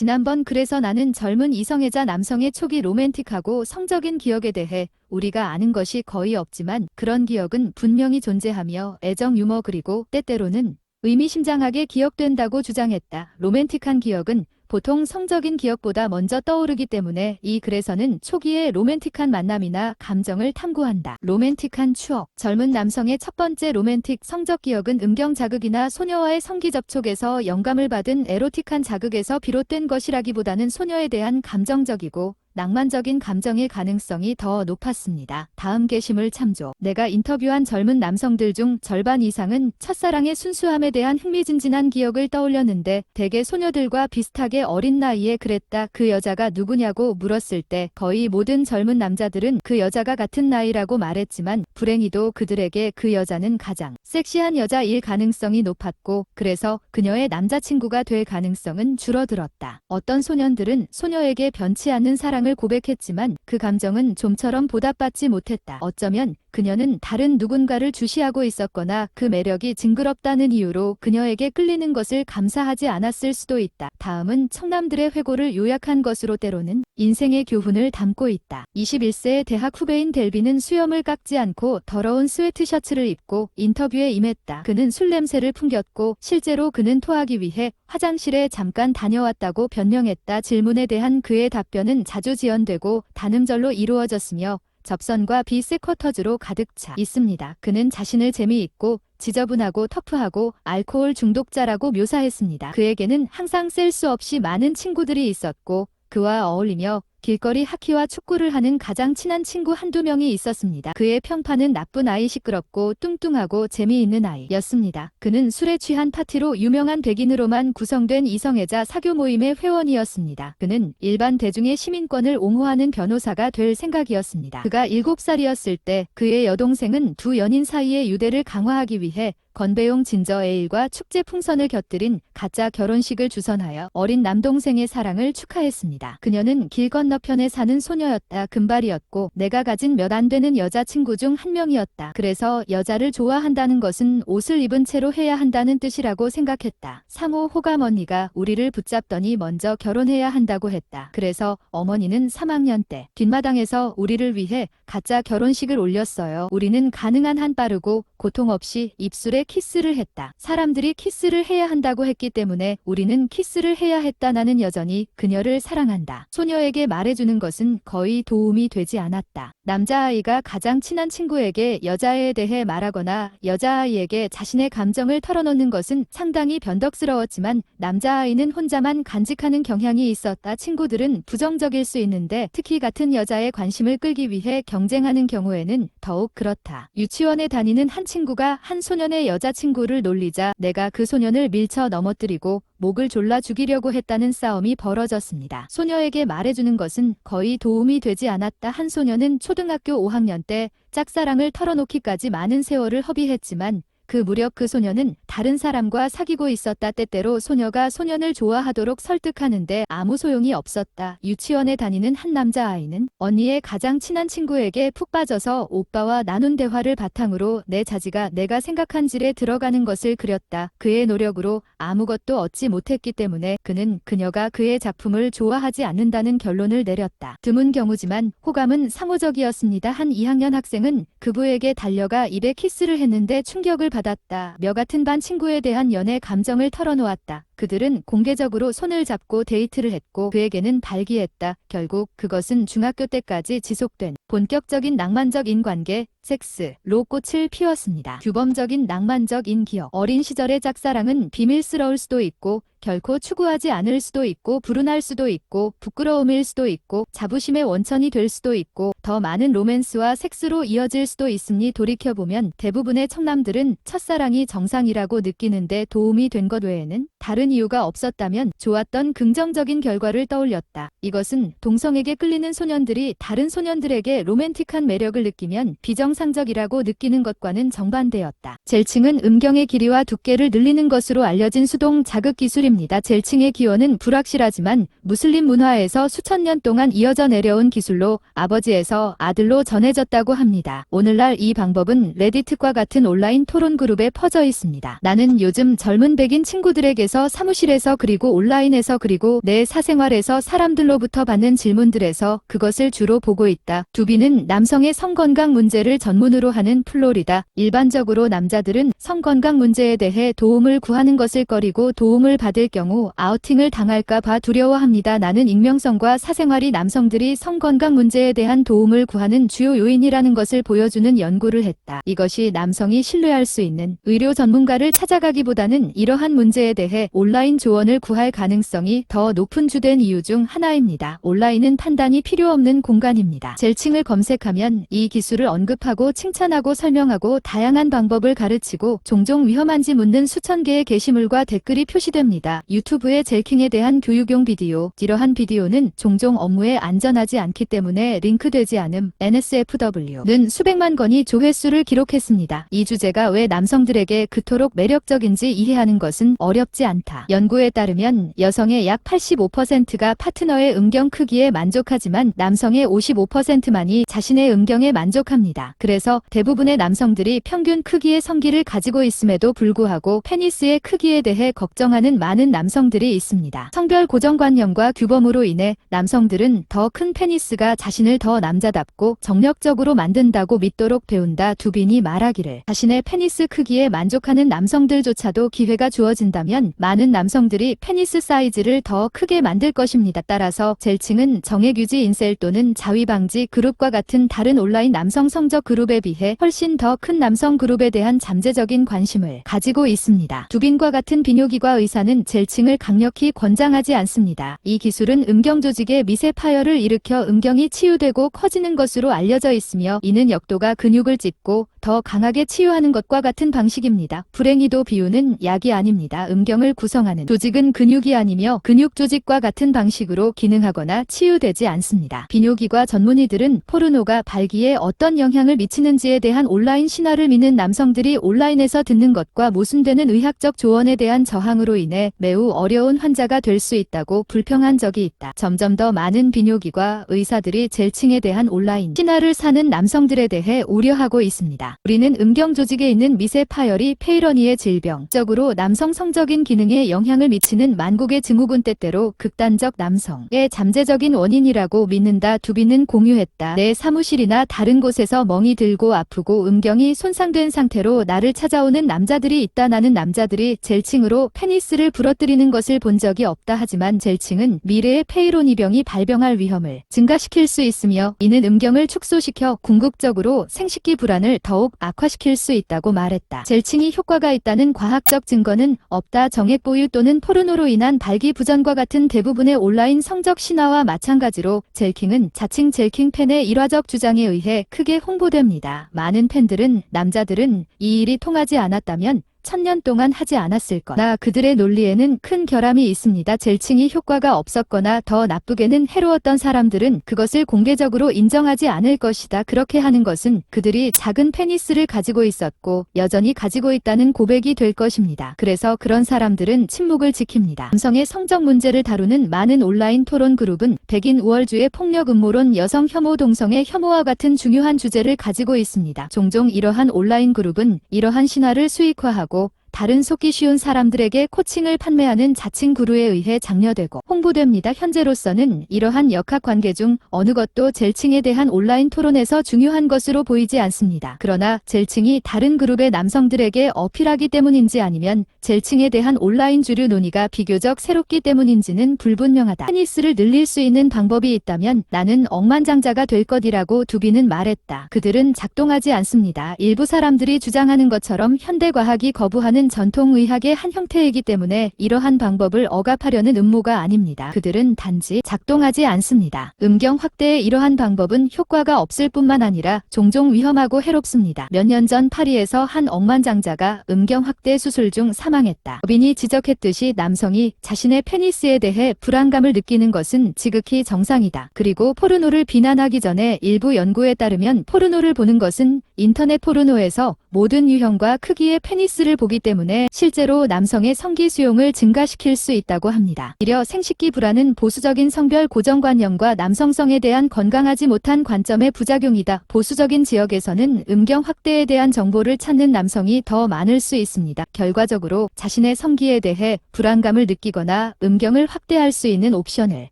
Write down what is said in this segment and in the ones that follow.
지난번 글에서 나는 젊은 이성애자 남성의 초기 로맨틱하고 성적인 기억에 대해 우리가 아는 것이 거의 없지만 그런 기억은 분명히 존재하며 애정 유머 그리고 때때로는 의미심장하게 기억된다고 주장했다. 로맨틱한 기억은 보통 성적인 기억보다 먼저 떠오르기 때문에 이 글에서는 초기의 로맨틱한 만남이나 감정을 탐구한다. 로맨틱한 추억. 젊은 남성의 첫 번째 로맨틱 성적 기억은 음경 자극이나 소녀와의 성기 접촉에서 영감을 받은 에로틱한 자극에서 비롯된 것이라기보다는 소녀에 대한 감정적이고 낭만적인 감정의 가능성이 더 높았습니다. 다음 게시물 참조. 내가 인터뷰한 젊은 남성들 중 절반 이상은 첫사랑의 순수함에 대한 흥미진진한 기억을 떠올렸는데 대개 소녀들과 비슷하게 어린 나이에 그랬다. 그 여자가 누구냐고 물었을 때 거의 모든 젊은 남자들은 그 여자가 같은 나이라고 말했지만 불행히도 그들에게 그 여자는 가장 섹시한 여자일 가능성이 높았고 그래서 그녀의 남자친구가 될 가능성은 줄어들었다. 어떤 소년들은 소녀에게 변치 않는 사랑을 고백했지만 그 감정은 좀처럼 보답받지 못했다. 어쩌면 그녀는 다른 누군가를 주시하고 있었거나 그 매력이 징그럽다는 이유로 그녀에게 끌리는 것을 감사하지 않았을 수도 있다. 다음은 청남들의 회고를 요약한 것으로 때로는 인생의 교훈을 담고 있다. 21세의 대학 후배인 델비는 수염을 깎지 않고 더러운 스웨트셔츠를 입고 인터뷰에 임했다. 그는 술 냄새를 풍겼고 실제로 그는 토하기 위해 화장실에 잠깐 다녀왔다고 변명했다. 질문에 대한 그의 답변은 자주 지연되고 단음절로 이루어졌으며 접선과 비세쿼터즈로 가득 차 있습니다. 그는 자신을 재미있고 지저분하고 터프하고 알코올 중독자라고 묘사했습니다. 그에게는 항상 셀 수 없이 많은 친구들이 있었고 그와 어울리며 길거리 하키와 축구를 하는 가장 친한 친구 한두 명이 있었습니다. 그의 평판은 나쁜 아이, 시끄럽고 뚱뚱하고 재미있는 아이였습니다. 그는 술에 취한 파티로 유명한 백인으로만 구성된 이성애자 사교 모임의 회원이었습니다. 그는 일반 대중의 시민권을 옹호하는 변호사가 될 생각이었습니다. 그가 7살이었을 때 그의 여동생은 두 연인 사이의 유대를 강화하기 위해 건배용 진저 에일과 축제 풍선을 곁들인 가짜 결혼식을 주선하여 어린 남동생의 사랑을 축하했습니다. 그녀는 길 건너편에 사는 소녀였다. 금발이었고 내가 가진 몇 안 되는 여자친구 중 한 명이었다. 그래서 여자를 좋아한다는 것은 옷을 입은 채로 해야 한다는 뜻이라고 생각했다. 상호 호감 언니가 우리를 붙잡더니 먼저 결혼해야 한다고 했다. 그래서 어머니는 3학년 때 뒷마당에서 우리를 위해 가짜 결혼식을 올렸어요. 우리는 가능한 한 빠르고 고통 없이 입술에 키스를 했다. 사람들이 키스를 해야 한다고 했기 때문에 우리는 키스를 해야 했다. 나는 여전히 그녀를 사랑한다. 소녀에게 말해주는 것은 거의 도움이 되지 않았다. 남자아이가 가장 친한 친구에게 여자애에 대해 말하거나 여자아이에게 자신의 감정을 털어놓는 것은 상당히 변덕스러웠지만 남자아이는 혼자만 간직하는 경향이 있었다. 친구들은 부정적일 수 있는데 특히 같은 여자의 관심을 끌기 위해 경쟁하는 경우에는 더욱 그렇다. 유치원에 다니는 한 친구가 한 소년의 여자친구를 놀리자 내가 그 소년을 밀쳐 넘어뜨리고 목을 졸라 죽이려고 했다는 싸움이 벌어졌습니다. 소녀에게 말해주는 것은 거의 도움이 되지 않았다. 한 소녀는 초등학교 5학년 때 짝사랑을 털어놓기까지 많은 세월을 허비했지만 그 무렵 그 소녀는 다른 사람과 사귀고 있었다. 때때로 소녀가 소년을 좋아하도록 설득하는데 아무 소용이 없었다. 유치원에 다니는 한 남자아이는 언니의 가장 친한 친구에게 푹 빠져서 오빠와 나눈 대화를 바탕으로 내 자지가 내가 생각한 질에 들어가는 것을 그렸다. 그의 노력으로 아무것도 얻지 못했기 때문에 그는 그녀가 그의 작품을 좋아하지 않는다는 결론을 내렸다. 드문 경우지만 호감은 상호적이었습니다. 한 2학년 학생은 그부에게 달려가 입에 키스를 했는데 충격을 받았다. 며 같은 반 친구에 대한 연애 감정을 털어놓았다. 그들은 공개적으로 손을 잡고 데이트를 했고 그에게는 발기했다. 결국 그것은 중학교 때까지 지속된 본격적인 낭만적인 관계, 섹스로 꽃을 피웠습니다. 규범적인 낭만적인 기억. 어린 시절의 짝사랑은 비밀스러울 수도 있고 결코 추구하지 않을 수도 있고 불운할 수도 있고 부끄러움일 수도 있고 자부심의 원천이 될 수도 있고 더 많은 로맨스와 섹스로 이어질 수도 있으니 돌이켜보면 대부분의 청남들은 첫사랑이 정상이라고 느끼는데 도움이 된 것 외에는 다른 이유가 없었다면 좋았던 긍정적인 결과를 떠올렸다. 이것은 동성에게 끌리는 소년들이 다른 소년들에게 로맨틱한 매력을 느끼면 비정상적이라고 느끼는 것과는 정반대였다. 젤칭은 음경의 길이와 두께를 늘리는 것으로 알려진 수동 자극 기술입니다. 젤칭의 기원은 불확실하지만 무슬림 문화에서 수천 년 동안 이어져 내려온 기술로 아버지에서 아들로 전해졌다고 합니다. 오늘날 이 방법은 레디트과 같은 온라인 토론 그룹에 퍼져 있습니다. 나는 요즘 젊은 백인 친구들에게서 집에서 사무실에서 그리고 온라인에서 그리고 내 사생활에서 사람들로부터 받는 질문들에서 그것을 주로 보고 있다. 두비는 남성의 성건강 문제를 전문으로 하는 플로리다. 일반적으로 남자들은 성건강 문제에 대해 도움을 구하는 것을 꺼리고 도움을 받을 경우 아우팅을 당할까 봐 두려워합니다. 나는 익명성과 사생활이 남성들이 성건강 문제에 대한 도움을 구하는 주요 요인이라는 것을 보여주는 연구를 했다. 이것이 남성이 신뢰할 수 있는 의료 전문가를 찾아가기보다는 이러한 문제에 대해 온라인 조언을 구할 가능성이 더 높은 주된 이유 중 하나입니다. 온라인은 판단이 필요 없는 공간입니다. 젤칭을 검색하면 이 기술을 언급하고 칭찬하고 설명하고 다양한 방법을 가르치고 종종 위험한지 묻는 수천 개의 게시물과 댓글이 표시됩니다. 유튜브의 젤킹에 대한 교육용 비디오. 이러한 비디오는 종종 업무에 안전하지 않기 때문에 링크되지 않음. NSFW는 수백만 건이 조회수를 기록했습니다. 이 주제가 왜 남성들에게 그토록 매력적인지 이해하는 것은 어렵지 않다. 연구에 따르면 여성의 약 85%가 파트너의 음경 크기에 만족하지만 남성의 55%만이 자신의 음경에 만족합니다. 그래서 대부분의 남성들이 평균 크기의 성기를 가지고 있음에도 불구하고 페니스의 크기에 대해 걱정하는 많은 남성들이 있습니다. 성별 고정관념과 규범으로 인해 남성들은 더 큰 페니스가 자신을 더 남자답고 정력적으로 만든다고 믿도록 배운다. 두빈이 말하기를 자신의 페니스 크기에 만족하는 남성들조차도 기회가 주어진다면 많은 남성들이 페니스 사이즈를 더 크게 만들 것입니다. 따라서 젤칭은 정액유지 인셀 또는 자위방지 그룹과 같은 다른 온라인 남성 성적 그룹에 비해 훨씬 더 큰 남성 그룹에 대한 잠재적인 관심을 가지고 있습니다. 두빈과 같은 비뇨기과 의사는 젤칭을 강력히 권장하지 않습니다. 이 기술은 음경 조직에 미세 파열을 일으켜 음경이 치유되고 커지는 것으로 알려져 있으며 이는 역도가 근육을 찢고 더 강하게 치유하는 것과 같은 방식입니다. 불행히도 비유는 약이 아닙니다. 음경을 구성하는 조직은 근육이 아니며 근육 조직과 같은 방식으로 기능하거나 치유되지 않습니다. 비뇨기과 전문의들은 포르노가 발기에 어떤 영향을 미치는지에 대한 온라인 신화를 믿는 남성들이 온라인에서 듣는 것과 모순되는 의학적 조언에 대한 저항으로 인해 매우 어려운 환자가 될 수 있다고 불평한 적이 있다. 점점 더 많은 비뇨기과 의사들이 젤칭에 대한 온라인 신화를 사는 남성들에 대해 우려하고 있습니다. 우리는 음경 조직에 있는 미세 파열이 페이러니의 질병, 적으로 남성 성적인 기능에 영향을 미치는 만국의 증후군 때때로 극단적 남성의 잠재적인 원인이라고 믿는다. 두비는 공유했다. 내 사무실이나 다른 곳에서 멍이 들고 아프고 음경이 손상된 상태로 나를 찾아오는 남자들이 있다. 나는 남자들이 젤칭으로 페니스를 부러뜨리는 것을 본 적이 없다. 하지만 젤칭은 미래의 페이로니병이 발병할 위험을 증가시킬 수 있으며 이는 음경을 축소시켜 궁극적으로 생식기 불안을 더욱 악화시킬 수 있다고 말했다. 젤칭이 효과가 있다는 과학적 증거는 없다. 정액 보유 또는 포르노로 인한 발기부전과 같은 대부분의 온라인 성적 신화와 마찬가지로 젤킹은 자칭 젤킹 팬의 일화적 주장에 의해 크게 홍보됩니다. 많은 팬들은 남자들은 이 일이 통하지 않았다면 1000년 동안 하지 않았을 거나 그들의 논리에는 큰 결함이 있습니다. 젤칭이 효과가 없었거나 더 나쁘게는 해로웠던 사람들은 그것을 공개적으로 인정하지 않을 것이다. 그렇게 하는 것은 그들이 작은 페니스를 가지고 있었고 여전히 가지고 있다는 고백이 될 것입니다. 그래서 그런 사람들은 침묵을 지킵니다. 남성의 성적 문제를 다루는 많은 온라인 토론 그룹은 백인 우월주의 폭력 음모론, 여성 혐오, 동성애 혐오와 같은 중요한 주제를 가지고 있습니다. 종종 이러한 온라인 그룹은 이러한 신화를 수익화하고 다른 속기 쉬운 사람들에게 코칭을 판매하는 자칭 구루에 의해 장려되고 홍보됩니다. 현재로서는 이러한 역학관계 중 어느 것도 젤칭에 대한 온라인 토론에서 중요한 것으로 보이지 않습니다. 그러나 젤칭이 다른 그룹의 남성들에게 어필하기 때문인지 아니면 젤칭에 대한 온라인 주류 논의가 비교적 새롭기 때문인지는 불분명하다. 페니스를 늘릴 수 있는 방법이 있다면 나는 억만장자가 될 것이라고 두비는 말했다. 그들은 작동하지 않습니다. 일부 사람들이 주장하는 것처럼 현대과학이 거부하는 전통의학의 한 형태이기 때문에 이러한 방법을 억압하려는 음모가 아닙니다. 그들은 단지 작동하지 않습니다. 음경 확대의 이러한 방법은 효과가 없을 뿐만 아니라 종종 위험하고 해롭습니다. 몇 년 전 파리에서 한 억만장자가 음경 확대 수술 중 사망했다. 법인이 지적했듯이 남성이 자신의 페니스에 대해 불안감을 느끼는 것은 지극히 정상이다. 그리고 포르노를 비난하기 전에 일부 연구에 따르면 포르노를 보는 것은 인터넷 포르노에서 모든 유형과 크기의 페니스를 보기 때문에 실제로 남성의 성기 수용을 증가시킬 수 있다고 합니다. 오히려 생식기 불안은 보수적인 성별 고정관념과 남성성에 대한 건강하지 못한 관점의 부작용이다. 보수적인 지역에서는 음경 확대에 대한 정보를 찾는 남성이 더 많을 수 있습니다. 결과적으로 자신의 성기에 대해 불안감을 느끼거나 음경을 확대할 수 있는 옵션을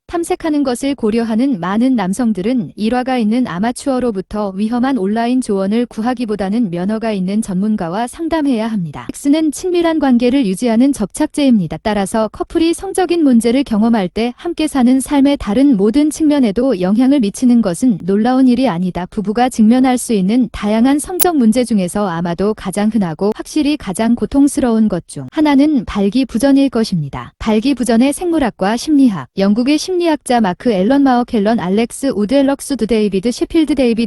탐색하는 것을 고려하는 많은 남성들은 일화가 있는 아마추어로부터 위험한 온라인 조언을 구하기보다는 면허가 있는 전문가와 상담해야 합니다. 섹스는 친밀한 관계를 유지하는 접착제입니다. 따라서 커플이 성적인 문제를 경험할 때 함께 사는 삶의 다른 모든 측면에도 영향을 미치는 것은 놀라운 일이 아니다. 부부가 직면할 수 있는 다양한 성적 문제 중에서 아마도 가장 흔하고 확실히 가장 고통스러운 것 중 하나는 발기부전일 것입니다. 발기부전의 생물학과 심리학. 영국의 심리학자 마크 앨런 마어켈런 알렉스 우드엘럭수드 데이비드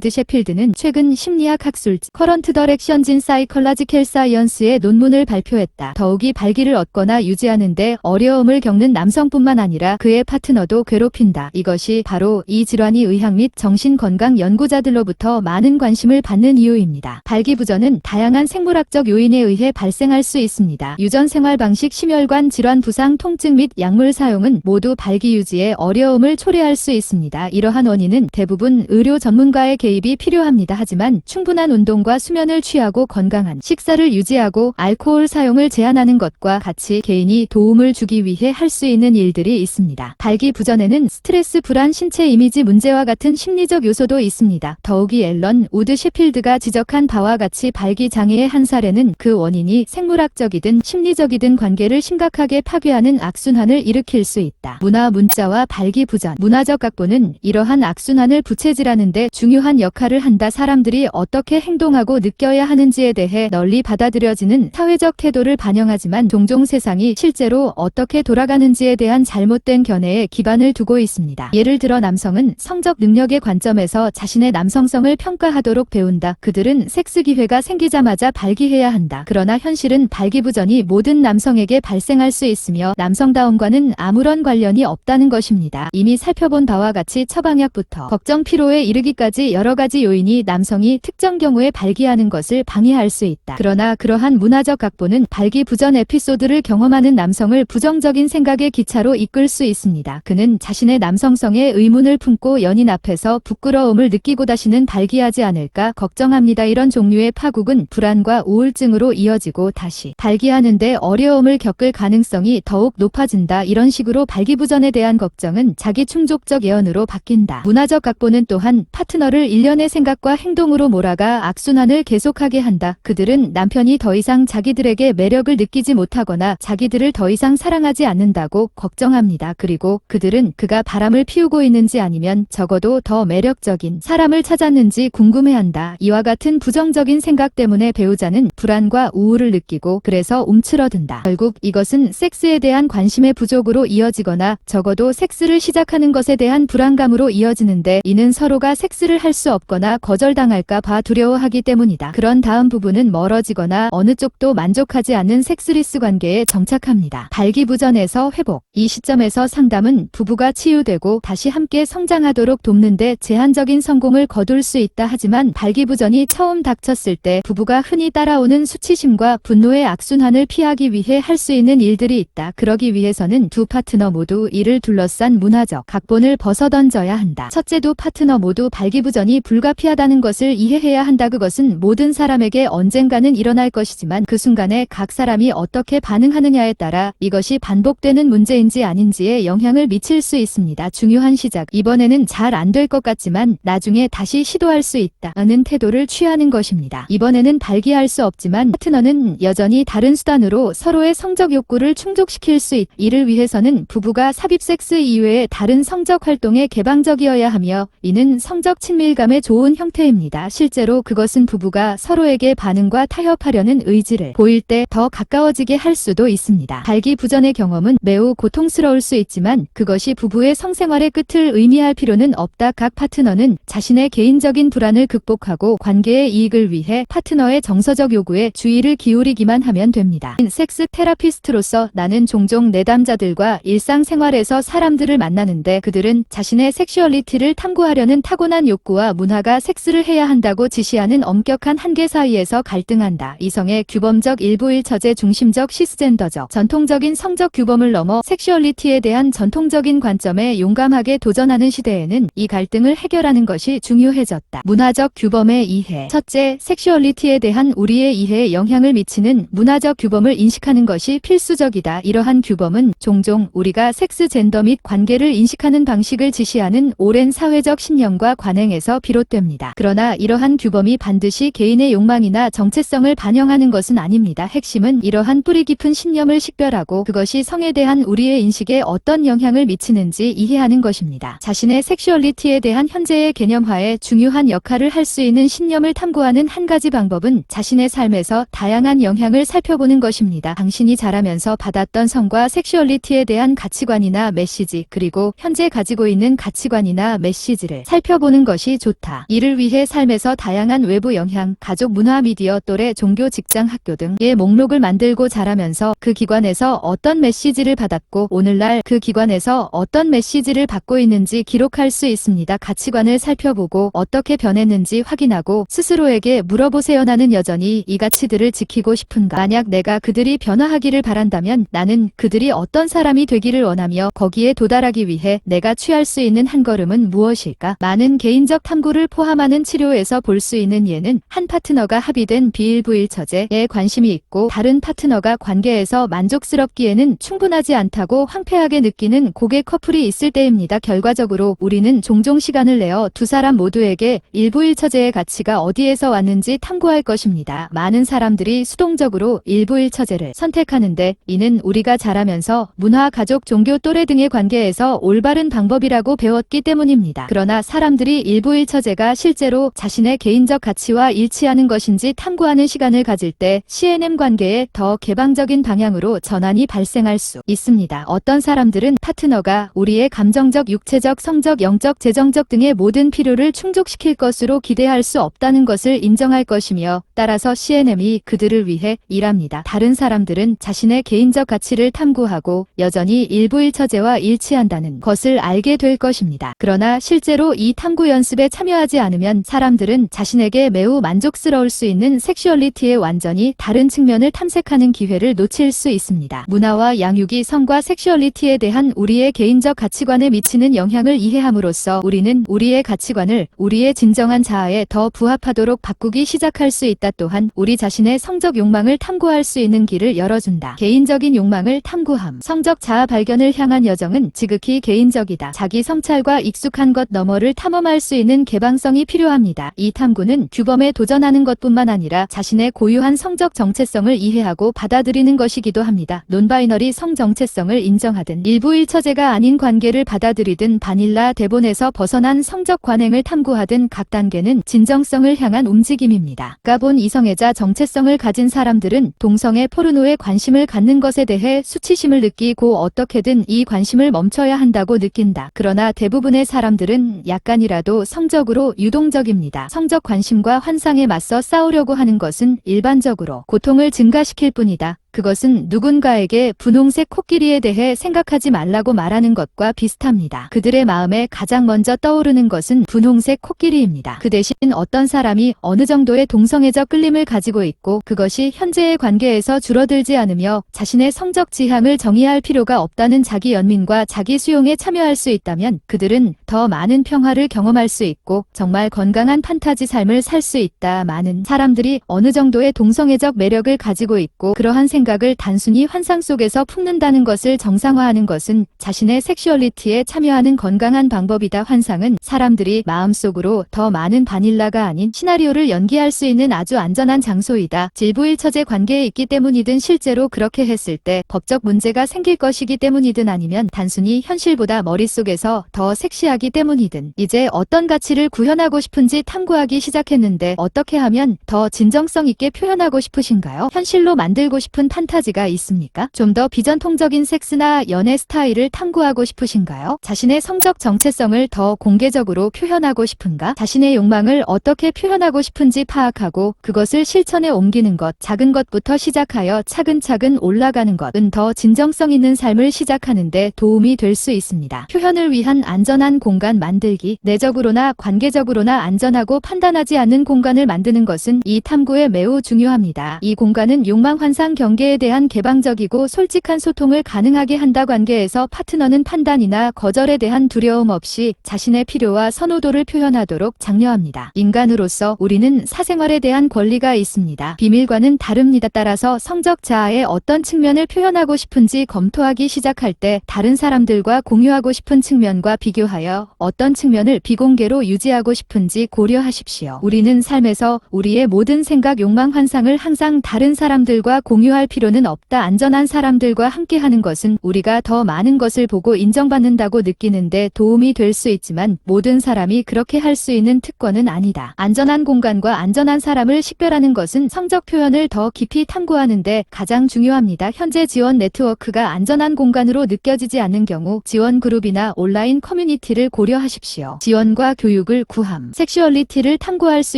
셰필드는 최근 심리학 학술지 커런트 더렉션즈 인 사이컬러지컬 사이언스의 논문을 발표했다. 더욱이 발기를 얻거나 유지하는데 어려움을 겪는 남성뿐만 아니라 그의 파트너도 괴롭힌다. 이것이 바로 이 질환이 의학 및 정신건강 연구자들로부터 많은 관심을 받는 이유입니다. 발기부전은 다양한 생물학적 요인에 의해 발생할 수 있습니다. 유전 생활 방식, 심혈관 질환, 부상, 통증 및 약물 사용은 모두 발기 유지에 어려움을 초래할 수 있습니다. 이러한 원인은 대부분 의료 전문가의 개입이 필요합니다. 하지만 충분한 운동과 수면을 취하고 건강한 식사를 유지하고 알코올 사용을 제한하는 것과 같이 개인이 도움을 주기 위해 할 수 있는 일들이 있습니다. 발기부전에는 스트레스, 불안, 신체 이미지 문제와 같은 심리적 요소도 있습니다. 더욱이 앨런 우드 셰필드가 지적한 바와 같이 발기장애의 한 사례는 그 원인이 생물학적이든 심리적이든 관계를 심각하게 파괴하는 악순환을 일으킬 수 있다. 문화, 문자와 발기부전. 문화적 각본은 이러한 악순환을 부채질하는 데 중요한 역할을 한다. 사람들이 어떻게 행동하고 느껴야 하는지에 대해 널리 받아들여지는 사회적 태도를 반영하지만 종종 세상이 실제로 어떻게 돌아가는지에 대한 잘못된 견해에 기반을 두고 있습니다. 예를 들어 남성은 성적 능력의 관점에서 자신의 남성성을 평가하도록 배운다. 그들은 섹스 기회가 생기자마자 발기해야 한다. 그러나 현실은 발기부전이 모든 남성에게 발생할 수 있으며 남성다움과는 아무런 관련이 없다는 것입니다. 이미 살펴본 바와 같이 처방약부터 걱정, 피로에 이르기까지 여러 가지 요인이 남성이 특정 경우에 발기하는 것을 방해할 수 있다. 그러나 그러한 문화적 각본은 발기부전 에피소드를 경험하는 남성을 부정적인 생각의 기차로 이끌 수 있습니다. 그는 자신의 남성성에 의문을 품고 연인 앞에서 부끄러움을 느끼고 다시는 발기하지 않을까 걱정합니다. 이런 종류의 파국은 불안과 우울증으로 이어지고 다시 발기하는데 어려움을 겪을 가능성이 더욱 높아진다. 이런 식으로 발기부전에 대한 걱정은 자기 충족적 예언으로 바뀐다. 문화적 각본은 또한 파트너를 일련의 생각과 행동으로 몰아가 악순환을 계속하게 한다. 그들은 남편이 더 이상 자기들에게 매력을 느끼지 못하거나 자기들을 더 이상 사랑하지 않는다고 걱정합니다. 그리고 그들은 그가 바람을 피우고 있는지 아니면 적어도 더 매력적인 사람을 찾았는지 궁금해한다. 이와 같은 부정적인 생각 때문에 배우자는 불안과 우울을 느끼고 그래서 움츠러든다. 결국 이것은 섹스에 대한 관심의 부족으로 이어지거나 적어도 섹스를 시작하는 것에 대한 불안감으로 이어지는데 이는 서로가 섹스를 할 수 없거나 거절당할까 봐 두려워하기 때문이다. 그런 다음 부부는 멀어지거나 어느 쪽도 만족하지 않는 섹스리스 관계에 정착합니다. 발기부전에서 회복. 이 시점에서 상담은 부부가 치유되고 다시 함께 성장하도록 돕는데 제한적인 성공을 거둘 수 있다. 하지만 발기부전이 처음 닥쳤을 때 부부가 흔히 따라오는 수치심과 분노의 악순환을 피하기 위해 할 수 있는 일들이 있다. 그러기 위해서는 두 파트너 모두 이를 둘러싼 문화적 각본을 벗어던져야 한다. 첫째, 두 파트너 모두 발기부전이 불가피하다는 것을 이해해야 한다. 그것은 모든 사람에게 언젠가는 일어날 것이지만 그 순간에 각 사람이 어떻게 반응하느냐에 따라 이것이 반복되는 문제인지 아닌지에 영향을 미칠 수 있습니다. 중요한 시작. 이번에는 잘 안 될 것 같지만 나중에 다시 시도할 수 있다는 태도를 취하는 것입니다. 이번에는 발기할 수 없지만 파트너는 여전히 다른 수단으로 서로의 성적 욕구를 충족시킬 수 있다. 이를 위해서는 부부가 삽입 섹스 이외의 다른 성적 활동에 개방적이어야 하며 이는 성적 친밀감의 좋은 형태입니다. 실제로 그것은 부부가 서로에게 반응과 타협하려는 의지를 보일 때 더 가까워지게 할 수도 있습니다. 발기부전의 경험은 매우 고통스러울 수 있지만 그것이 부부의 성생활의 끝을 의미할 필요는 없다. 각 파트너는 자신의 개인적인 불안을 극복하고 관계의 이익을 위해 파트너의 정서적 요구에 주의를 기울이기만 하면 됩니다. 섹스 테라피스트로서 나는 종종 내담자들과 일상생활에서 사람들을 만나는데 그들은 자신의 섹슈얼리티를 탐구하려는 타고난 욕구와 문화가 섹스를 해야 한다고 지시하는 엄격한 한계사 사이에서 갈등한다. 이성의 규범적 일부일처제 중심적 시스젠더적 전통적인 성적 규범을 넘어 섹슈얼리티에 대한 전통적인 관점에 용감하게 도전하는 시대에는 이 갈등을 해결하는 것이 중요해졌다. 문화적 규범의 이해. 첫째, 섹슈얼리티에 대한 우리의 이해에 영향을 미치는 문화적 규범을 인식하는 것이 필수적이다. 이러한 규범은 종종 우리가 섹스 젠더 및 관계를 인식하는 방식을 지시하는 오랜 사회적 신념과 관행에서 비롯됩니다. 그러나 이러한 규범이 반드시 개인의 욕망이나 정체성을 반영하는 것은 아닙니다. 핵심은 이러한 뿌리 깊은 신념을 식별하고 그것이 성에 대한 우리의 인식에 어떤 영향을 미치는지 이해하는 것입니다. 자신의 섹슈얼리티에 대한 현재의 개념화에 중요한 역할을 할 수 있는 신념을 탐구하는 한 가지 방법은 자신의 삶에서 다양한 영향을 살펴보는 것입니다. 당신이 자라면서 받았던 성과 섹슈얼리티에 대한 가치관이나 메시지, 그리고 현재 가지고 있는 가치관이나 메시지를 살펴보는 것이 좋다. 이를 위해 삶에서 다양한 외부 영향, 가족, 문화, 미디어, 또래, 종교, 직장, 학교 등의 목록을 만들고 자라면서 그 기관에서 어떤 메시지를 받았고 오늘날 그 기관에서 어떤 메시지를 받고 있는지 기록할 수 있습니다. 가치관을 살펴보고 어떻게 변했는지 확인하고 스스로에게 물어보세요. 나는 여전히 이 가치들을 지키고 싶은가? 만약 내가 그들이 변화하기를 바란다면 나는 그들이 어떤 사람이 되기를 원하며 거기에 도달하기 위해 내가 취할 수 있는 한 걸음은 무엇일까? 많은 개인적 탐구를 포함하는 치료에서 볼 수 있는 예는 한 파트너가 합의된 비일부일처제에 관심이 있고 다른 파트너가 관계에서 만족스럽기에는 충분하지 않다고 황폐하게 느끼는 고객 커플이 있을 때입니다. 결과적으로 우리는 종종 시간을 내어 두 사람 모두에게 일부일처제의 가치가 어디에서 왔는지 탐구할 것입니다. 많은 사람들이 수동적으로 일부일처제를 선택하는데 이는 우리가 자라면서 문화, 가족, 종교, 또래 등의 관계에서 올바른 방법이라고 배웠기 때문입니다. 그러나 사람들이 일부일처제가 실제로 자신의 개인적 가치와 일치하는 것인지 탐구하는 시간을 가질 때 CNM 관계에 더 개방적인 방향으로 전환이 발생할 수 있습니다. 어떤 사람들은 파트너가 우리의 감정적, 육체적, 성적, 영적, 재정적 등의 모든 필요를 충족시킬 것으로 기대할 수 없다는 것을 인정할 것이며 따라서 CNM이 그들을 위해 일합니다. 다른 사람들은 자신의 개인적 가치를 탐구하고 여전히 일부일처제와 일치한다는 것을 알게 될 것입니다. 그러나 실제로 이 탐구 연습에 참여하지 않으면 사람들은 자신에게 매우 만족스러울 수 있는 섹슈얼리티의 완전히 다른 측면을 탐색하는 기회를 놓칠 수 있습니다. 문화와 양육이 성과 섹슈얼리티에 대한 우리의 개인적 가치관에 미치는 영향을 이해함으로써 우리는 우리의 가치관을 우리의 진정한 자아에 더 부합하도록 바꾸기 시작할 수 있다. 또한 우리 자신의 성적 욕망을 탐구할 수 있는 길을 열어준다. 개인적인 욕망을 탐구함. 성적 자아 발견을 향한 여정은 지극히 개인적이다. 자기 성찰과 익숙한 것 너머를 탐험할 수 있는 개방성이 필요합니다. 이 탐구는 규범에 도전하는 것뿐만 아니라 자신의 고유한 성적 정체성을 이해하고 받아들이는 것이기도 합니다. 논바이너리 성 정체성을 인정하든 일부일처제가 아닌 관계를 받아들이든 바닐라 대본에서 벗어난 성적 관행을 탐구하든 각 단계는 진정성을 향한 움직임입니다. 가본 이성애자 정체성을 가진 사람들은 동성애 포르노에 관심을 갖는 것에 대해 수치심을 느끼고 어떻게든 이 관심을 멈춰야 한다고 느낀다. 그러나 대부분의 사람들은 약간이라도 성적으로 유동적입니다. 성적 관심과 환상에 맞서 싸우려고 하는 것은 일반적으로 고통을 증가시킬 뿐이다. 그것은 누군가에게 분홍색 코끼리에 대해 생각하지 말라고 말하는 것과 비슷합니다. 그들의 마음에 가장 먼저 떠오르는 것은 분홍색 코끼리입니다. 그 대신 어떤 사람이 어느 정도의 동성애적 끌림을 가지고 있고 그것이 현재의 관계에서 줄어들지 않으며 자신의 성적 지향을 정의할 필요가 없다는 자기 연민과 자기 수용에 참여할 수 있다면 그들은 더 많은 평화를 경험할 수 있고 정말 건강한 판타지 삶을 살 수 있다. 많은 사람들이 어느 정도의 동성애적 매력을 가지고 있고 그러한 생각을 단순히 환상 속에서 품는다는 것을 정상화하는 것은 자신의 섹슈얼리티에 참여하는 건강한 방법이다. 환상은 사람들이 마음속으로 더 많은 바닐라가 아닌 시나리오를 연기할 수 있는 아주 안전한 장소이다. 일부일처제 관계에 있기 때문이든 실제로 그렇게 했을 때 법적 문제가 생길 것이기 때문이든 아니면 단순히 현실보다 머릿속에서 더 섹시하기 때문이든 이제 어떤 가치를 구현하고 싶은지 탐구하기 시작했는데 어떻게 하면 더 진정성 있게 표현하고 싶으신가요? 현실로 만들고 싶은 판타지가 있습니까? 좀 더 비전통적인 섹스나 연애 스타일을 탐구하고 싶으신가요? 자신의 성적 정체성을 더 공개적으로 표현하고 싶은가? 자신의 욕망을 어떻게 표현하고 싶은지 파악하고 그것을 실천에 옮기는 것, 작은 것부터 시작하여 차근차근 올라가는 것은 더 진정성 있는 삶을 시작하는 데 도움이 될 수 있습니다. 표현을 위한 안전한 공간 만들기. 내적으로나 관계적으로나 안전하고 판단하지 않는 공간을 만드는 것은 이 탐구에 매우 중요합니다. 이 공간은 욕망, 환상, 경계에 대한 개방적이고 솔직한 소통을 가능하게 한다. 관계에서 파트너는 판단이나 거절에 대한 두려움 없이 자신의 필요와 선호도를 표현하도록 장려합니다. 인간으로서 우리는 사생활에 대한 권리가 있습니다. 비밀과는 다릅니다. 따라서 성적 자아의 어떤 측면을 표현하고 싶은지 검토하기 시작할 때 다른 사람들과 공유하고 싶은 측면과 비교하여 어떤 측면을 비공개로 유지하고 싶은지 고려하십시오. 우리는 삶에서 우리의 모든 생각, 욕망, 환상을 항상 다른 사람들과 공유할 필요는 없다. 안전한 사람들과 함께하는 것은 우리가 더 많은 것을 보고 인정받는다고 느끼는데 도움이 될 수 있지만 모든 사람이 그렇게 할 수 있는 특권은 아니다. 안전한 공간과 안전한 사람을 식별하는 것은 성적 표현을 더 깊이 탐구하는데 가장 중요합니다. 현재 지원 네트워크가 안전한 공간으로 느껴지지 않는 경우 지원 그룹이나 온라인 커뮤니티를 고려하십시오. 지원과 교육을 구함. 섹슈얼리티를 탐구할 수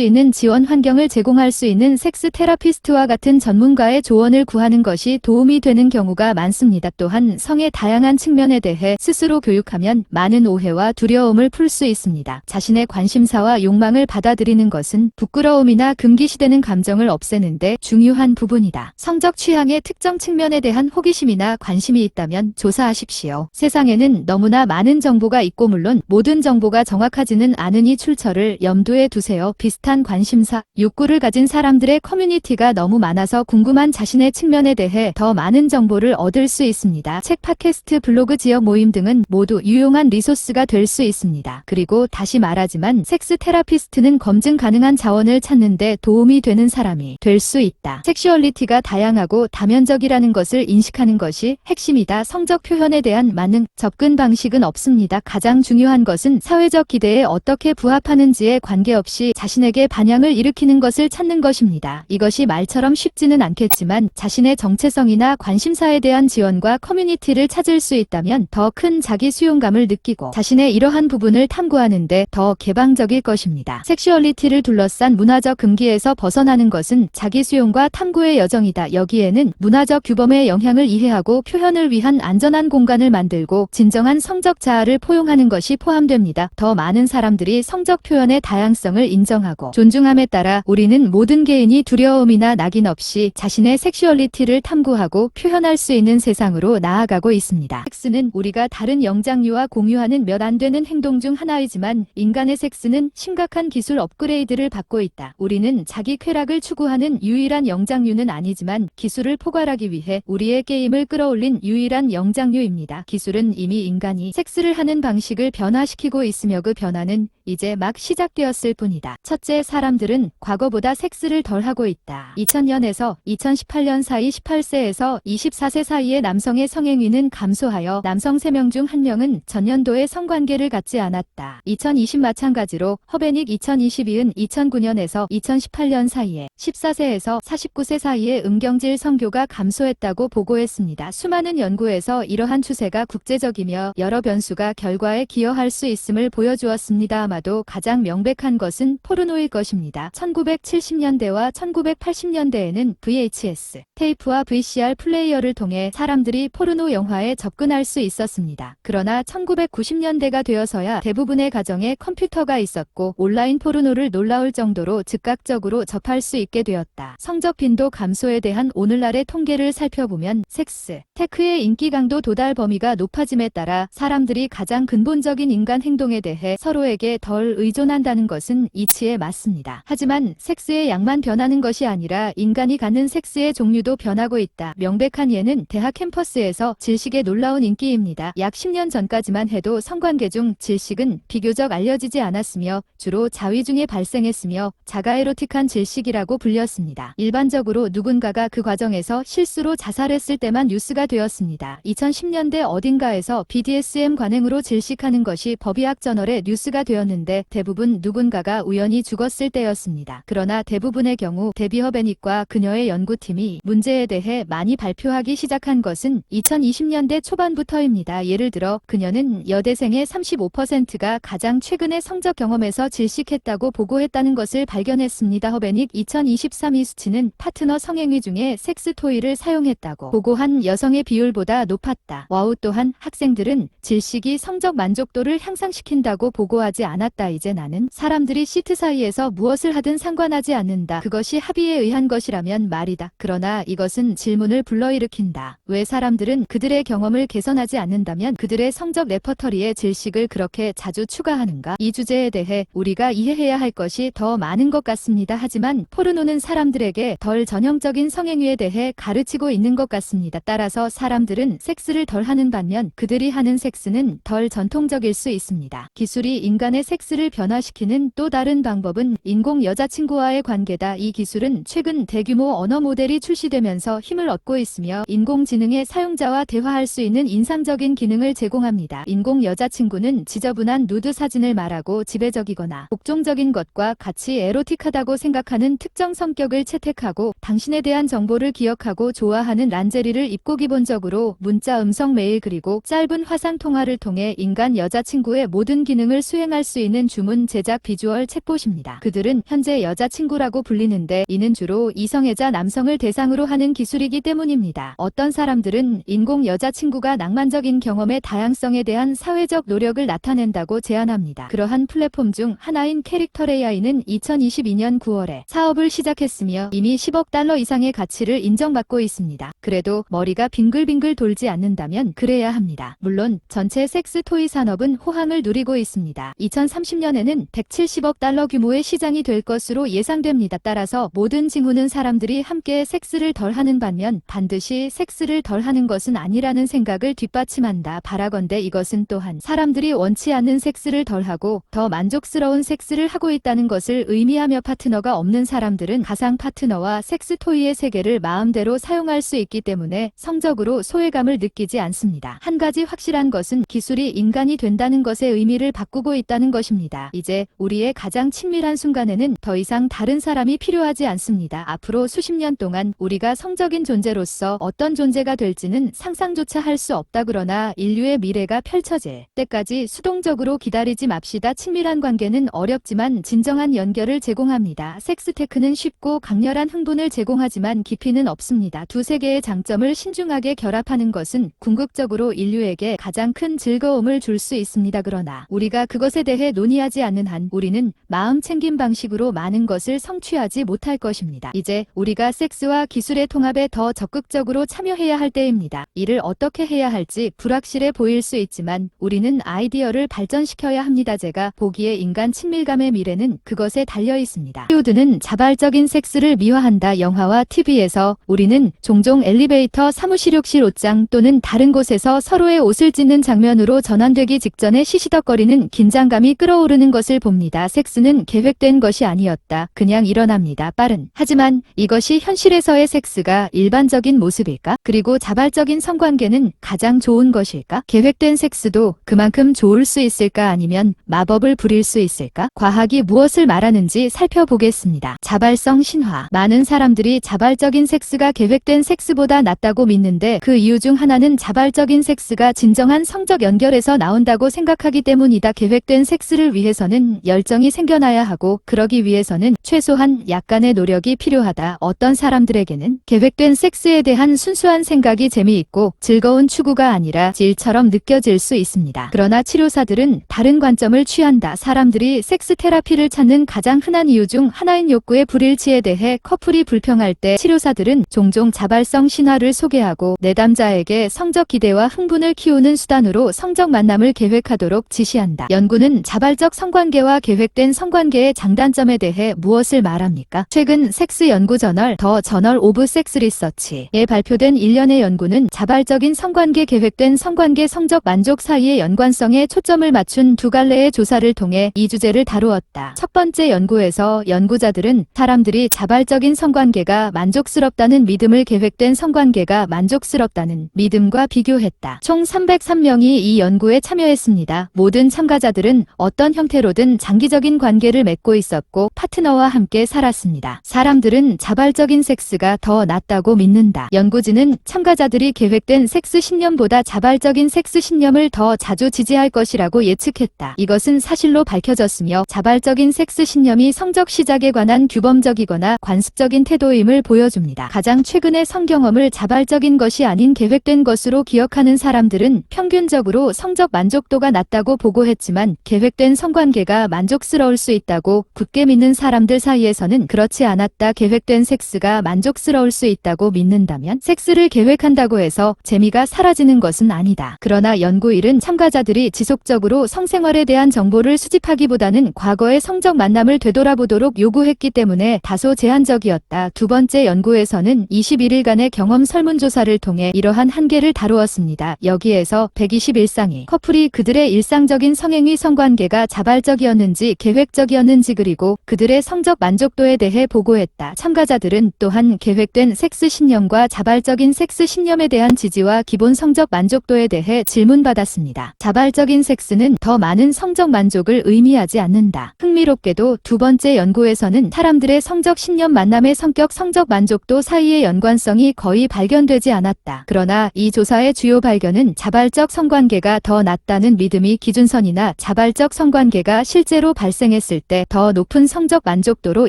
있는 지원 환경을 제공할 수 있는 섹스 테라피스트와 같은 전문가의 조언을 구하는 것이 도움이 되는 경우가 많습니다. 또한 성의 다양한 측면에 대해 스스로 교육하면 많은 오해와 두려움을 풀 수 있습니다. 자신의 관심사와 욕망을 받아들이는 것은 부끄러움이나 금기시되는 감정을 없애는데 중요한 부분이다. 성적 취향의 특정 측면에 대한 호기심이나 관심이 있다면 조사하십시오. 세상에는 너무나 많은 정보가 있고 물론 모든 정보가 정확하지는 않으니 출처를 염두에 두세요. 비슷한 관심사, 욕구를 가진 사람들의 커뮤니티가 너무 많아서 궁금한 자신의 측면에 대해 더 많은 정보를 얻을 수 있습니다. 책, 팟캐스트, 블로그, 지역 모임 등은 모두 유용한 리소스가 될 수 있습니다. 그리고 다시 말하지만 섹스 테라피스트는 검증 가능한 자원을 찾는 데 도움이 되는 사람이 될 수 있다. 섹슈얼리티가 다양하고 다면적이라는 것을 인식하는 것이 핵심이다. 성적 표현에 대한 맞는 접근 방식은 없습니다. 가장 중요한 것은 사회적 기대에 어떻게 부합하는지에 관계없이 자신에게 반향을 일으키는 것을 찾는 것입니다. 이것이 말처럼 쉽지는 않겠지만 자신의 정체성이나 관심사에 대한 지원과 커뮤니티를 찾을 수 있다면 더 큰 자기 수용감을 느끼고 자신의 이러한 부분을 탐구하는데 더 개방적일 것입니다. 섹슈얼리티를 둘러싼 문화적 금기에서 벗어나는 것은 자기 수용과 탐구의 여정이다. 여기에는 문화적 규범의 영향을 이해하고 표현을 위한 안전한 공간을 만들고 진정한 성적 자아를 포용하는 것이 포함됩니다. 더 많은 사람들이 성적 표현의 다양성을 인정하고 존중함에 따라 우리는 모든 개인이 두려움이나 낙인 없이 자신의 섹슈얼리티를 탐구하고 표현할 수 있는 세상으로 나아가고 있습니다. 섹스는 우리가 다른 영장류와 공유하는 몇 안 되는 행동 중 하나이지만 인간의 섹스는 심각한 기술 업그레이드를 받고 있다. 우리는 자기 쾌락을 추구하는 유일한 영장류는 아니지만 기술을 포괄하기 위해 우리의 게임을 끌어올린 유일한 영장류입니다. 기술은 이미 인간이 섹스를 하는 방식을 변화시키고 있으며 그 변화는 이제 막 시작되었을 뿐이다. 첫째, 사람들은 과거보다 섹스를 덜 하고 있다. 2000년에서 2018년 사이 18세에서 24세 사이의 남성의 성행위는 감소하여 남성 3명 중 1명은 전년도에 성관계를 갖지 않았다. 2020 마찬가지로 허베닉 2022은 2009년에서 2018년 사이에 14세에서 49세 사이의 음경질 성교가 감소했다고 보고했습니다. 수많은 연구에서 이러한 추세가 국제적이며 여러 변수가 결과에 기여할 수 있음을 보여주었습니다. 아마도 가장 명백한 것은 포르노일 것입니다. 1970년대와 1980년대에는 VHS, 테이프와 VCR 플레이어를 통해 사람들이 포르노 영화에 접근할 수 있었습니다. 그러나 1990년대가 되어서야 대부분의 가정에 컴퓨터가 있었고 온라인 포르노를 놀라울 정도로 즉각적으로 접할 수 있게 되었다. 성적 빈도 감소에 대한 오늘날의 통계를 살펴보면 섹스, 테크의 인기 강도 도달 범위가 높아짐에 따라 사람들이 가장 근본적인 인간 행동에 대해 서로에게 덜 의존한다는 것은 이치에 맞습니다. 하지만 섹스의 양만 변하는 것이 아니라 인간이 갖는 섹스의 종류도 변하고 있다. 명백한 예는 대학 캠퍼스에서 질식의 놀라운 인기입니다. 약 10년 전까지만 해도 성관계 중 질식은 비교적 알려지지 않았으며 주로 자위 중에 발생했으며 자가에로틱한 질식이라고 관행이라고 불렸습니다. 일반적으로 누군가가 그 과정에서 실수로 자살했을 때만 뉴스가 되었습니다. 2010년대 어딘가에서 BDSM 관행으로 질식하는 것이 법의학 저널에 뉴스가 되었는데 대부분 누군가가 우연히 죽었을 때였습니다. 그러나 대부분의 경우 데비허 베닉과 그녀의 연구팀이 문제에 대해 많이 발표하기 시작한 것은 2020년대 초반부터입니다. 예를 들어 그녀는 여대생의 35%가 가장 최근의 성적 경험에서 질식했다고 보고했다는 것을 발견했습니다. 허베닉 2023이 수치는 파트너 성행위 중에 섹스 토이를 사용했다고 보고한 여성의 비율보다 높았다. 와우. 또한 학생들은 질식이 성적 만족도를 향상시킨다고 보고하지 않았다. 이제 나는 사람들이 시트 사이에서 무엇을 하든 상관하지 않는다. 그것이 합의에 의한 것이라면 말이다. 그러나 이것은 질문을 불러일으킨다. 왜 사람들은 그들의 경험을 개선하지 않는다면 그들의 성적 레퍼터리에 질식을 그렇게 자주 추가하는가? 이 주제에 대해 우리가 이해해야 할 것이 더 많은 것 같습니다. 하지만 포르노는 사람들에게 덜 전형적인 성행위에 대해 가르치고 있는 것 같습니다. 따라서 사람들은 섹스를 덜 하는 반면 그들이 하는 섹스는 덜 전통적일 수 있습니다. 기술이 인간의 섹스를 변화시키는 또 다른 방법은 인공 여자친구와의 관계다. 이 기술은 최근 대규모 언어 모델이 출시되면서 힘을 얻고 있으며 인공지능의 사용자와 대화할 수 있는 인상적인 기능을 제공합니다. 인공 여자친구는 지저분한 누드 사진을 말하고 지배적이거나 복종적인 것과 같이 에로틱하다고 생각하는 특정 성격을 채택하고 당신에 대한 정보를 기억하고 좋아하는 란제리를 입고 기본적으로 문자, 음성, 메일 그리고 짧은 화상 통화를 통해 인간 여자친구의 모든 기능을 수행할 수 있는 주문 제작 비주얼 챗봇입니다. 그들은 현재 여자친구라고 불리는데 이는 주로 이성애자 남성을 대상으로 하는 기술이기 때문입니다. 어떤 사람들은 인공 여자친구가 낭만적인 경험의 다양성에 대한 사회적 노력을 나타낸다고 제안합니다. 그러한 플랫폼 중 하나인 캐릭터 AI는 2022년 9월에 사업을 시작했으며 이미 10억 달러 이상의 가치를 인정받고 있습니다. 그래도 머리가 빙글빙글 돌지 않는다면 그래야 합니다. 물론 전체 섹스 토이 산업은 호황을 누리고 있습니다. 2030년에는 170억 달러 규모의 시장이 될 것으로 예상됩니다. 따라서 모든 징후는 사람들이 함께 섹스를 덜 하는 반면 반드시 섹스를 덜 하는 것은 아니라는 생각을 뒷받침한다. 바라건대 이것은 또한 사람들이 원치 않는 섹스를 덜 하고 더 만족스러운 섹스를 하고 있다는 것을 의미하며 파트너가 없는 사람들은 가상 파트너와 섹스 토이의 세계를 마음대로 사용할 수 있기 때문에 성적으로 소외감을 느끼지 않습니다. 한 가지 확실한 것은 기술이 인간이 된다는 것의 의미를 바꾸고 있다는 것입니다. 이제 우리의 가장 친밀한 순간에는 더 이상 다른 사람이 필요하지 않습니다. 앞으로 수십 년 동안 우리가 성적인 존재로서 어떤 존재가 될지는 상상조차 할 수 없다. 그러나 인류의 미래가 펼쳐질 때까지 수동적으로 기다리지 맙시다. 친밀한 관계는 어렵지만 진정한 연결을 제공합니다. 섹스테크는 쉽고 강렬한 흥분을 제공하지만 깊이는 없습니다. 두 세계의 장점을 신중하게 결합하는 것은 궁극적으로 인류에게 가장 큰 즐거움을 줄 수 있습니다. 그러나 우리가 그것에 대해 논의하지 않는 한 우리는 마음 챙김 방식으로 많은 것을 성취하지 못할 것입니다. 이제 우리가 섹스와 기술의 통합에 더 적극적으로 참여해야 할 때입니다. 이를 어떻게 해야 할지 불확실해 보일 수 있지만 우리는 아이디어를 발전시켜야 합니다. 제가 보기에 인간 친밀감의 미래는 그것에 달려 있습니다. 할리우드는 자발적인 섹스를 미화한다. 영화와 TV에서 우리는 종종 엘리베이터, 사무실욕실, 옷장 또는 다른 곳에서 서로의 옷을 찢는 장면으로 전환되기 직전에 시시덕거리는 긴장감이 끌어오르는 것을 봅니다. 섹스는 계획된 것이 아니었다. 그냥 일어납니다. 빠른. 하지만 이것이 현실에서의 섹스가 일반적인 모습일까? 그리고 자발적인 성관계는 가장 좋은 것일까? 계획된 섹스도 그만큼 좋을 수 있을까? 아니면 마법을 부릴 수 있을까? 과학이 무엇을 말하는지 살펴보겠습니다. 자발성 신화. 많은 사람들이 자발적인 섹스가 계획된 섹스보다 낫다고 믿는데 그 이유 중 하나는 자발적인 섹스가 진정한 성적 연결에서 나온다고 생각하기 때문이다. 계획된 섹스를 위해서는 열정이 생겨나야 하고 그러기 위해서는 최소한 약간의 노력이 필요하다. 어떤 사람들에게는 계획된 섹스에 대한 순수한 생각이 재미있고 즐거운 추구가 아니라 질처럼 느껴질 수 있습니다. 그러나 치료사들은 다른 관점을 취한다. 사람들이 섹스 테라피를 찾는 가장 흔한 이유 중 하나인 욕구의 불일치에 대해 커플이 불평할 때 치료사들은 종종 자발성 신화를 소개하고 내담자에게 성적 기대와 흥분을 키우는 수단으로 성적 만남을 계획하도록 지시한다. 연구는 자발적 성관계와 계획된 성관계의 장단점에 대해 무엇을 말합니까? 최근 섹스 연구 저널 더 저널 오브 섹스 리서치에 발표된 1년의 연구는 자발적인 성관계, 계획된 성관계, 성적 만족 사이의 연관성에 초점을 맞춘 두 갈래의 조사를 통해 이 주제를 다루었다. 첫 번째 연구에서 연구자들은 사람들이 자발적인 성관계가 만족스럽다는 믿음을 계획된 성관계가 만족스럽다는 믿음과 비교했다. 총 303명이 이 연구에 참여했습니다. 모든 참가자들은 어떤 형태로든 장기적인 관계를 맺고 있었고 파트너와 함께 살았습니다. 사람들은 자발적인 섹스가 더 낫다고 믿는다. 연구진은 참가자들이 계획된 섹스 신념보다 자발적인 섹스 신념을 더 자주 지지할 것이라고 예측했다. 이것은 사실로 밝혀졌으며 자발적인 섹스 신념이 성적 시작에 관한 규범적이거나 관습적인 태도임을 보여줍니다. 가장 최근의 성경험을 자발적인 것이 아닌 계획된 것으로 기억하는 사람들은 평균적으로 성적 만족도가 낮다고 보고했지만 계획된 성관계가 만족스러울 수 있다고 굳게 믿는 사람들 사이에서는 그렇지 않았다. 계획된 섹스가 만족스러울 수 있다고 믿는다면 섹스를 계획한다고 해서 재미가 사라지는 것은 아니다. 그러나 연구일은 참가자들이 지속적으로 성생활에 대한 정보를 수집하기보다는 과거의 성적 만남을 되돌아보도록 요구했기 때문에 다소 제한적이었다. 두 번째 연구에서는 21일간의 경험 설문조사를 통해 이러한 한계를 다루었습니다. 여기에서 121쌍의 커플이 그들의 일상적인 성행위 성관계가 자발적이었는지 계획적이었는지 그리고 그들의 성적 만족도에 대해 보고했다. 참가자들은 또한 계획된 섹스 신념과 자발적인 섹스 신념에 대한 지지와 기본 성적 만족도에 대해 질문받았습니다. 자발적인 섹스는 더 많은 성적 만족을 의미하지 않는다. 흥미롭게도 두 번째 연구에서는 사람들의 성적 신념 만남의 성격 성적 만족도 사이의 연관성이 거의 발견되지 않았다. 그러나 이 조사의 주요 발견은 자발적 성관계가 더 낫다는 믿음이 기준선이나 자발적 성관계가 실제로 발생했을 때 더 높은 성적 만족도로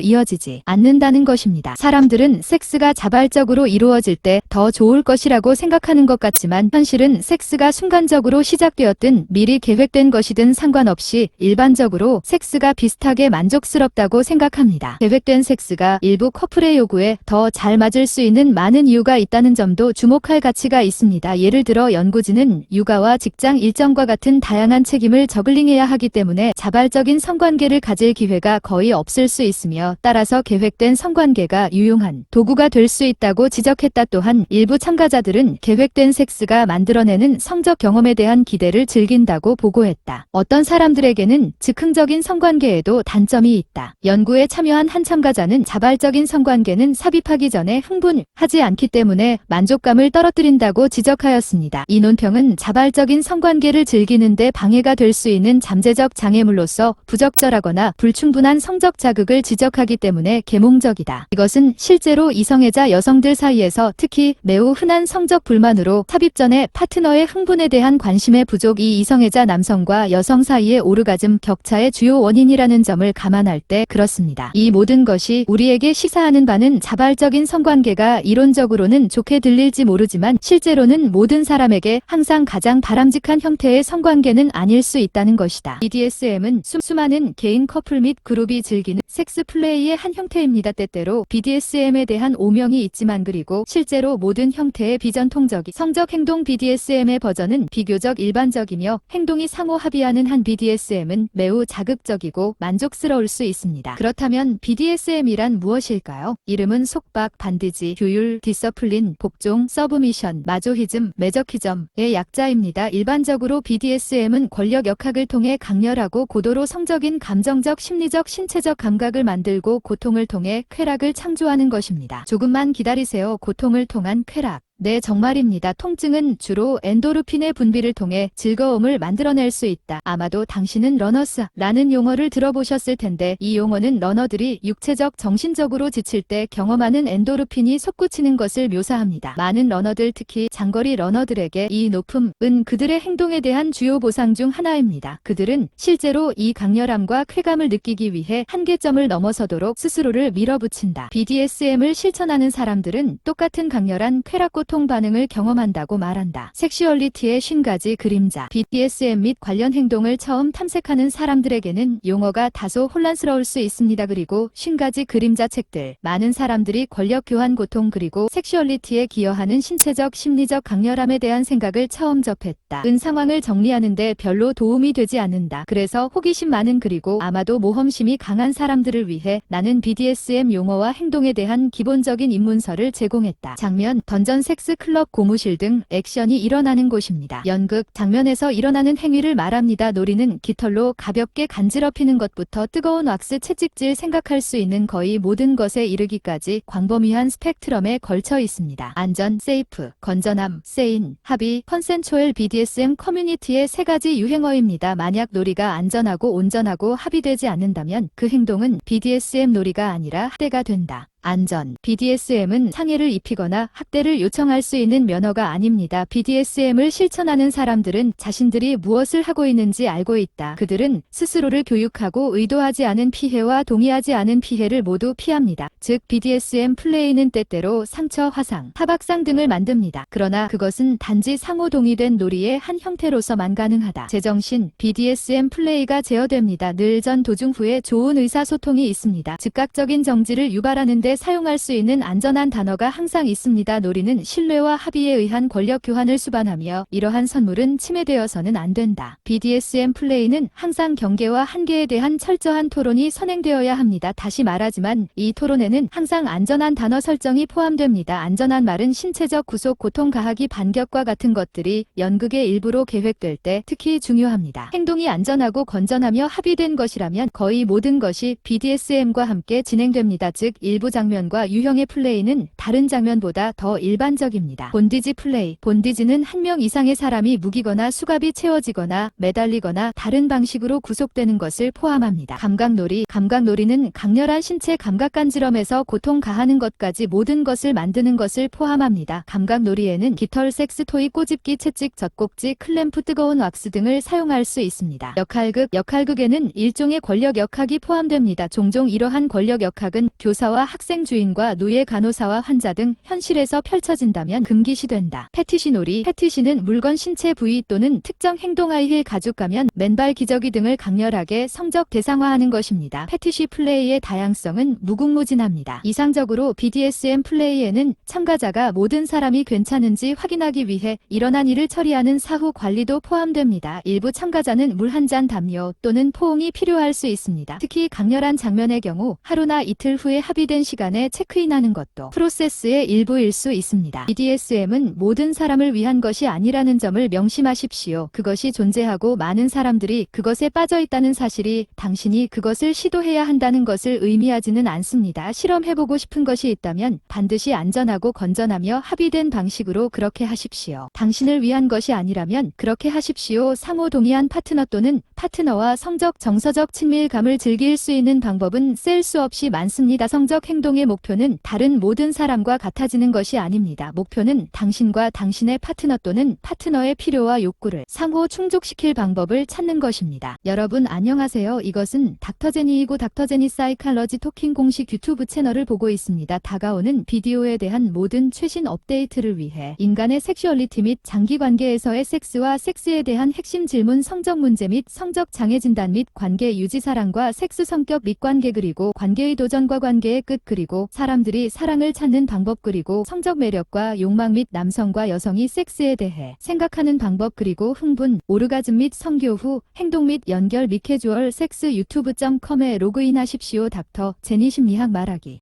이어지지 않는다는 것입니다. 사람들은 섹스가 자발적으로 이루어질 때 더 좋을 것이라고 생각하는 것 같지만 현실은 섹스가 순간적으로 시작되었든 미리 계획된 것이든 상관없이 일반적으로 섹스가 비슷하게 만족스럽다고 생각합니다. 계획된 섹스가 일부 커플의 요구에 더 잘 맞을 수 있는 많은 이유가 있다는 점도 주목할 가치가 있습니다. 예를 들어 연구진은 육아와 직장 일정과 같은 다양한 책임을 저글링해야 하기 때문에 자발적인 성관계를 가질 기회가 거의 없을 수 있으며 따라서 계획된 성관계가 유용한 도구가 될 수 있다고 지적했다. 또한 일부 참가자들은 계획된 섹스가 만들어내는 성적 경험에 대한 기대를 즐긴다고 보고했다. 어떤 사람들에게는 즉흥적인 성관계에도 단점이 있다. 연구에 참여한 한 참가자는 자발적인 성관계는 삽입하기 전에 흥분하지 않기 때문에 만족감을 떨어뜨린다고 지적하였습니다. 이 논평은 자발적인 성관계를 즐기는데 방해가 될 수 있는 잠재적 장애물로서 부적절하거나 불충분한 성적 자극을 지적하기 때문에 계몽적이다. 이것은 실제로 이성애자 여성들 사이에서 특히 매우 흔한 성적 불만으로 삽입 전에 파트너의 흥분에 대한 관심의 부족이 이성애자 남성과 여성 사이의 오르가즘 격차의 주요 원인이라는 점을 감안할 때 그렇습니다. 이 모든 것이 우리에게 시사하는 바는 자발적인 성관계가 이론적으로는 좋게 들릴지 모르지만 실제로는 모든 사람에게 항상 가장 바람직한 형태의 성관계는 아닐 수 있다는 것이다. BDSM은 수많은 개인 커플 및 그룹이 즐기는 섹스 플레이의 한 형태입니다. 때때로 BDSM에 대한 오명이 있지만 그리고 실제로 모든 형태의 비전통적인 성적 행동 BDSM의 버전은 비교적 일반적이며 행동이 상호 합의하는 한 BDSM은 매우 자극적이고 만족스러울 수 있습니다. 그렇다면 BDSM이란 무엇일까요? 이름은 속박, 반디지, 규율, 디서플린, 복종, 서브미션, 마조히즘, 매저키즘의 약자입니다. 일반적으로 BDSM은 권력 역학을 통해 강렬하고 고도로 성적인 감정적, 심리적, 신체적 감각을 만들고 고통을 통해 쾌락을 창조하는 것입니다. 조금만 기다리세요. 고통을 통한 쾌락. 네, 정말입니다. 통증은 주로 엔도르핀의 분비를 통해 즐거움을 만들어낼 수 있다. 아마도 당신은 러너스라는 용어를 들어보셨을 텐데 이 용어는 러너들이 육체적, 정신적으로 지칠 때 경험하는 엔도르핀이 솟구치는 것을 묘사합니다. 많은 러너들, 특히 장거리 러너들에게 이 높음은 그들의 행동에 대한 주요 보상 중 하나입니다. 그들은 실제로 이 강렬함과 쾌감을 느끼기 위해 한계점을 넘어서도록 스스로를 밀어붙인다. BDSM을 실천하는 사람들은 똑같은 강렬한 쾌락 고통 반응을 경험한다고 말한다. 섹슈얼리티의 50가지 그림자. BDSM 및 관련 행동을 처음 탐색하는 사람들에게는 용어가 다소 혼란스러울 수 있습니다. 그리고 50가지 그림자 책들. 많은 사람들이 권력 교환 고통 그리고 섹슈얼리티에 기여하는 신체적 심리적 강렬함에 대한 생각을 처음 접했다. 상황을 정리하는데 별로 도움이 되지 않는다. 그래서 호기심 많은 그리고 아마도 모험심이 강한 사람들을 위해 나는 BDSM 용어와 행동에 대한 기본적인 입문서를 제공했다. 장면, 던전 섹스 섹스 클럽 고무실 등 액션이 일어나는 곳입니다. 연극 장면에서 일어나는 행위를 말합니다. 놀이는 깃털로 가볍게 간지럽히는 것부터 뜨거운 왁스 채찍질 생각할 수 있는 거의 모든 것에 이르기까지 광범위한 스펙트럼에 걸쳐 있습니다. 안전, 세이프, 건전함, 세인, 합의, 컨센추얼 BDSM 커뮤니티의 세 가지 유행어입니다. 만약 놀이가 안전하고 온전하고 합의되지 않는다면 그 행동은 BDSM 놀이가 아니라 학대가 된다. 안전. BDSM은 상해를 입히거나 학대를 요청할 수 있는 면허가 아닙니다. BDSM을 실천하는 사람들은 자신들이 무엇을 하고 있는지 알고 있다. 그들은 스스로를 교육하고 의도하지 않은 피해와 동의하지 않은 피해를 모두 피합니다. 즉 BDSM 플레이는 때때로 상처, 화상, 타박상 등을 만듭니다. 그러나 그것은 단지 상호 동의된 놀이의 한 형태로서만 가능하다. 제정신. BDSM 플레이가 제어됩니다. 늘 전 도중 후에 좋은 의사소통이 있습니다. 즉각적인 정지를 유발하는 데 사용할 수 있는 안전한 단어가 항상 있습니다. 놀이는 신뢰와 합의에 의한 권력 교환을 수반하며 이러한 선물은 침해되어서는 안 된다. BDSM 플레이는 항상 경계와 한계에 대한 철저한 토론이 선행되어야 합니다. 다시 말하지만 이 토론에는 항상 안전한 단어 설정이 포함됩니다. 안전한 말은 신체적 구속, 고통 가하기, 반격과 같은 것들이 연극의 일부로 계획될 때 특히 중요합니다. 행동이 안전하고 건전하며 합의된 것이라면 거의 모든 것이 BDSM과 함께 진행됩니다. 즉 일부 장면과 유형의 플레이는 다른 장면보다 더 일반적입니다. 본디지 플레이. 본디지는 한 명 이상의 사람이 무기거나 수갑이 채워지거나 매달리거나 다른 방식으로 구속되는 것을 포함합니다. 감각놀이. 감각놀이는 강렬한 신체 감각, 간지럼에서 고통 가하는 것까지 모든 것을 만드는 것을 포함합니다. 감각놀이에는 깃털, 섹스 토이, 꼬집기, 채찍, 젖꼭지, 클램프, 뜨거운 왁스 등을 사용할 수 있습니다. 역할극. 역할극에는 일종의 권력 역학이 포함됩니다. 종종 이러한 권력 역학은 교사와 학생, 주인과 노예, 간호사와 환자 등 현실에서 펼쳐진다면 금기시된다. 패티시놀이. 패티시는 물건, 신체 부위 또는 특정 행동, 하이힐, 가죽, 가면, 맨발, 기저귀 등을 강렬하게 성적 대상화하는 것입니다. 패티시 플레이의 다양성은 무궁무진합니다. 이상적으로 BDSM 플레이에는 참가자가 모든 사람이 괜찮은지 확인하기 위해 일어난 일을 처리하는 사후 관리도 포함됩니다. 일부 참가자는 물 한 잔 담요 또는 포옹이 필요할 수 있습니다. 특히 강렬한 장면의 경우 하루나 이틀 후에 합의된 시간에 체크인하는 것도 프로세스의 일부일 수 있습니다. BDSM은 모든 사람을 위한 것이 아니라는 점을 명심하십시오. 그것이 존재하고 많은 사람들이 그것에 빠져 있다는 사실이 당신이 그것을 시도해야 한다는 것을 의미하지는 않습니다. 실험해보고 싶은 것이 있다면 반드시 안전하고 건전하며 합의된 방식으로 그렇게 하십시오. 당신을 위한 것이 아니라면 그렇게 하십시오. 상호 동의한 파트너 또는 파트너와 성적, 정서적 친밀감을 즐길 수 있는 방법은 셀 수 없이 많습니다. 성적 행동의 목표는 다른 모든 사람과 같아지는 것이 아닙니다. 목표는 당신과 당신의 파트너 또는 파트너의 필요와 욕구를 상호 충족시킬 방법을 찾는 것입니다. 여러분 안녕하세요. 이것은 닥터제니이고 닥터제니 사이칼러지 토킹 공식 유튜브 채널을 보고 있습니다. 다가오는 비디오에 대한 모든 최신 업데이트를 위해 인간의 섹슈얼리티 및 장기관계에서의 섹스와 섹스에 대한 핵심 질문, 성적 문제 및 성적 장애 진단 및 관계 유지, 사랑과 섹스 성격 및 관계, 그리고 관계의 도전과 관계의 끝, 그리고 사람들이 사랑을 찾는 방법, 그리고 성적 매력과 욕망 및 남성과 여성이 섹스에 대해 생각하는 방법, 그리고 흥분, 오르가즘 및 성교 후 행동 및 연결 및 캐주얼 섹스 유튜브.com에 로그인하십시오. 닥터 제니 심리학 말하기.